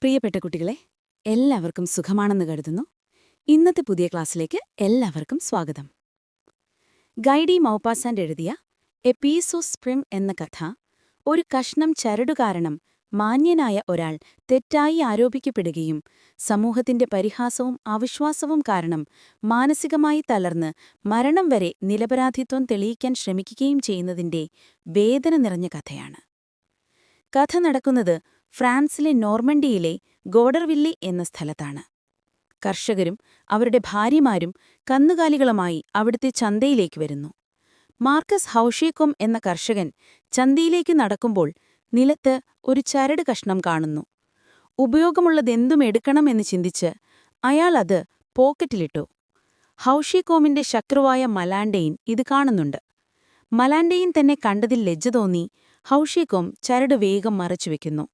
പ്രിയപ്പെട്ട കുട്ടികളെ, എല്ലാവർക്കും സുഖമാണെന്ന് കരുതുന്നു. ഇന്നത്തെ പുതിയ ക്ലാസ്സിലേക്ക് എല്ലാവർക്കും സ്വാഗതം. ഗൈഡി മൗപാസാന്റ് എഴുതിയ എ പീസ് ഓഫ് സ്പ്രിംഗ് എന്ന കഥ, ഒരു കഷ്ണം ചരടു കാരണം മാന്യനായ ഒരാൾ തെറ്റായി ആരോപിക്കപ്പെടുകയും സമൂഹത്തിന്റെ പരിഹാസവും അവിശ്വാസവും കാരണം മാനസികമായി തളർന്ന് മരണം വരെ നിരപരാധിത്വം തെളിയിക്കാൻ ശ്രമിക്കുകയും ചെയ്യുന്നതിന്റെ വേദന നിറഞ്ഞ കഥയാണ്. കഥ നടക്കുന്നത് ഫ്രാൻസിലെ നോർമണ്ടിയിലെ ഗോഡർവില്ലി എന്ന സ്ഥലത്താണ്. കർഷകരും അവരുടെ ഭാര്യമാരും കന്നുകാലികളുമായി അവിടുത്തെ ചന്തയിലേക്ക് വരുന്നു. മാർക്കസ് ഹൗഷേക്കോം എന്ന കർഷകൻ ചന്തയിലേക്ക് നടക്കുമ്പോൾ നിലത്ത് ഒരു ചരട് കഷ്ണം കാണുന്നു. ഉപയോഗമുള്ളതെന്തും എടുക്കണമെന്ന് ചിന്തിച്ച് അയാൾ അത് പോക്കറ്റിലിട്ടു. ഹൗഷേക്കോമിന്റെ ശത്രുവായ മലാൻഡെയിൻ ഇത് കാണുന്നുണ്ട്. മലാൻഡെയിൻ തന്നെ കണ്ടതിൽ ലജ്ജ തോന്നി ഹൗഷേക്കോം ചരട് വേഗം മറച്ചുവെക്കുന്നു.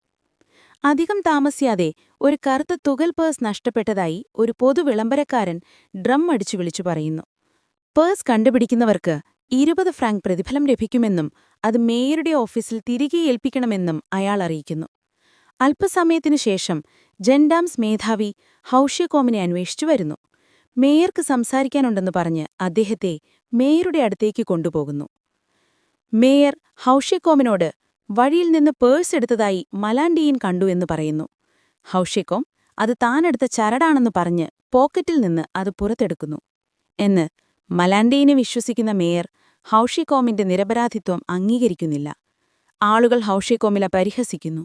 അധികം താമസിയാതെ ഒരു കറുത്ത തുകൽ പേഴ്സ് നഷ്ടപ്പെട്ടതായി ഒരു പൊതുവിളംബരക്കാരൻ ഡ്രം അടിച്ചു വിളിച്ചു പറയുന്നു. പേഴ്സ് കണ്ടുപിടിക്കുന്നവർക്ക് 20 ഫ്രാങ്ക് പ്രതിഫലം ലഭിക്കുമെന്നും അത് മേയറുടെ ഓഫീസിൽ തിരികെ ഏൽപ്പിക്കണമെന്നും അയാൾ അറിയിക്കുന്നു. അല്പസമയത്തിനു ശേഷം ജെൻഡാംസ് മേധാവി ഹൗഷേക്കോമിനെ അന്വേഷിച്ചു വരുന്നു. മേയർക്ക് സംസാരിക്കാനുണ്ടെന്ന് പറഞ്ഞ് അദ്ദേഹത്തെ മേയറുടെ അടുത്തേക്ക് കൊണ്ടുപോകുന്നു. മേയർ ഹൗഷേക്കോമിനോട് വഴിയിൽ നിന്ന് പേഴ്സ് എടുത്തതായി മലാൻഡെയിൻ കണ്ടു എന്ന് പറയുന്നു. ഹൗഷേക്കോം അത് താനെടുത്ത ചരടാണെന്ന് പറഞ്ഞ് പോക്കറ്റിൽ നിന്ന് അത് പുറത്തെടുക്കുന്നു. എന്ന് മലാൻഡെയിനെ വിശ്വസിക്കുന്ന മേയർ ഹൗഷേക്കോമിന്റെ നിരപരാധിത്വം അംഗീകരിക്കുന്നില്ല. ആളുകൾ ഹൗഷേക്കോമിനെ പരിഹസിക്കുന്നു.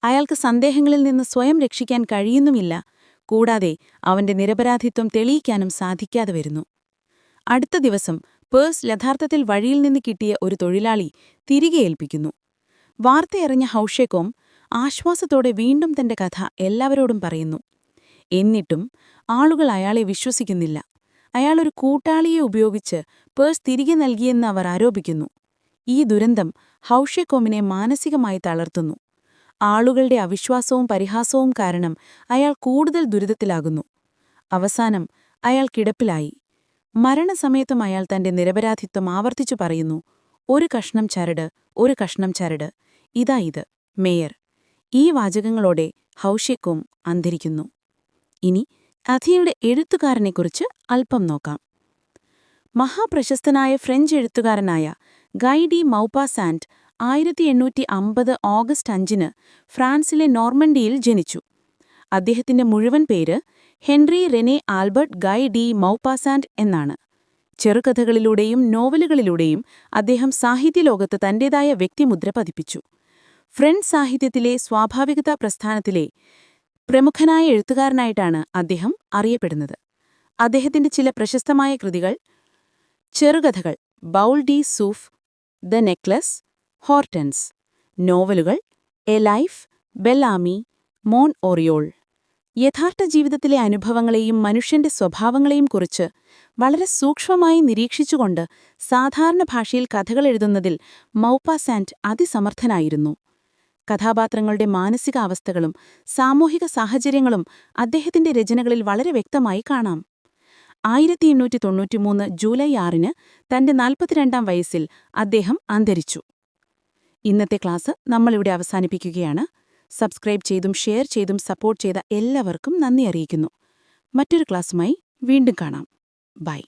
അയാൾക്ക് സന്ദേഹങ്ങളിൽ നിന്ന് സ്വയം രക്ഷിക്കാൻ കഴിയുന്നുമില്ല. കൂടാതെ അവന്റെ നിരപരാധിത്വം തെളിയിക്കാനും സാധിക്കാതെ വരുന്നു. അടുത്ത ദിവസം പേഴ്സ് യഥാർത്ഥത്തിൽ വഴിയിൽ നിന്ന് കിട്ടിയ ഒരു തൊഴിലാളി തിരികെ ഏൽപ്പിക്കുന്നു. വാർത്തയറിഞ്ഞ ഹൗഷേക്കോം ആശ്വാസത്തോടെ വീണ്ടും തന്റെ കഥ എല്ലാവരോടും പറയുന്നു. എന്നിട്ടും ആളുകൾ അയാളെ വിശ്വസിക്കുന്നില്ല. അയാളൊരു കൂട്ടാളിയെ ഉപയോഗിച്ച് പേഴ്സ് തിരികെ നൽകിയെന്ന് അവർ ആരോപിക്കുന്നു. ഈ ദുരന്തം ഹൗഷേക്കോമിനെ മാനസികമായി തളർത്തുന്നു. ആളുകളുടെ അവിശ്വാസവും പരിഹാസവും കാരണം അയാൾ കൂടുതൽ ദുരിതത്തിലാകുന്നു. അവസാനം അയാൾ കിടപ്പിലായി. മരണസമയത്തും അയാൾ തന്റെ നിരപരാധിത്വം ആവർത്തിച്ചു പറയുന്നു. ഒരു കഷ്ണം ചരട്, ഒരു കഷ്ണം ചരട്, ഇതാ ഇത്, മേയർ. ഈ വാചകങ്ങളോടെ ഹൗഷേക്കോം അന്തരിക്കുന്നു. ഇനി കഥയുടെ എഴുത്തുകാരനെക്കുറിച്ച് അല്പം നോക്കാം. മഹാപ്രശസ്തനായ ഫ്രഞ്ച് എഴുത്തുകാരനായ ഗൈഡി മൗപാസാന്റ് 1850 ഓഗസ്റ്റ് 5 ഫ്രാൻസിലെ നോർമണ്ടിയിൽ ജനിച്ചു. അദ്ദേഹത്തിന്റെ മുഴുവൻ പേര് ഹെൻറി റെനെ ആൽബർട്ട് ഗൈ ഡി മൗപാസാന്റ് എന്നാണ്. ചെറുകഥകളിലൂടെയും നോവലുകളിലൂടെയും അദ്ദേഹം സാഹിത്യലോകത്ത് തന്റേതായ വ്യക്തിമുദ്ര പതിപ്പിച്ചു. ഫ്രഞ്ച് സാഹിത്യത്തിലെ സ്വാഭാവികതാ പ്രസ്ഥാനത്തിലെ പ്രമുഖനായ എഴുത്തുകാരനായിട്ടാണ് അദ്ദേഹം അറിയപ്പെടുന്നത്. അദ്ദേഹത്തിന്റെ ചില പ്രശസ്തമായ കൃതികൾ: ചെറുകഥകൾ ബൗൾ ഡി സൂഫ്, ദ നെക്ലസ്, ഹോർട്ടൻസ്. നോവലുകൾ എ ലൈഫ്, ബെല്ലാമി, മോൺ ഓറിയോൾ. യഥാർത്ഥ ജീവിതത്തിലെ അനുഭവങ്ങളെയും മനുഷ്യന്റെ സ്വഭാവങ്ങളെയും കുറിച്ച് വളരെ സൂക്ഷ്മമായി നിരീക്ഷിച്ചുകൊണ്ട് സാധാരണ ഭാഷയിൽ കഥകൾ എഴുതുന്നതിൽ മൗപാസാന്റ് അതിസമർത്ഥനായിരുന്നു. കഥാപാത്രങ്ങളുടെ മാനസികാവസ്ഥകളും സാമൂഹിക സാഹചര്യങ്ങളും അദ്ദേഹത്തിന്റെ രചനകളിൽ വളരെ വ്യക്തമായി കാണാം. 1893 ജൂലൈ 6 തന്റെ 42-ാം വയസ്സിൽ അദ്ദേഹം അന്തരിച്ചു. ഇന്നത്തെ ക്ലാസ് നമ്മളിവിടെ അവസാനിപ്പിക്കുകയാണ്. സബ്സ്ക്രൈബ് ചെയ്തും ഷെയർ ചെയ്തും സപ്പോർട്ട് ചെയ്ത എല്ലാവർക്കും നന്ദി അറിയിക്കുന്നു. മറ്റൊരു ക്ലാസ്സുമായി വീണ്ടും കാണാം. ബൈ.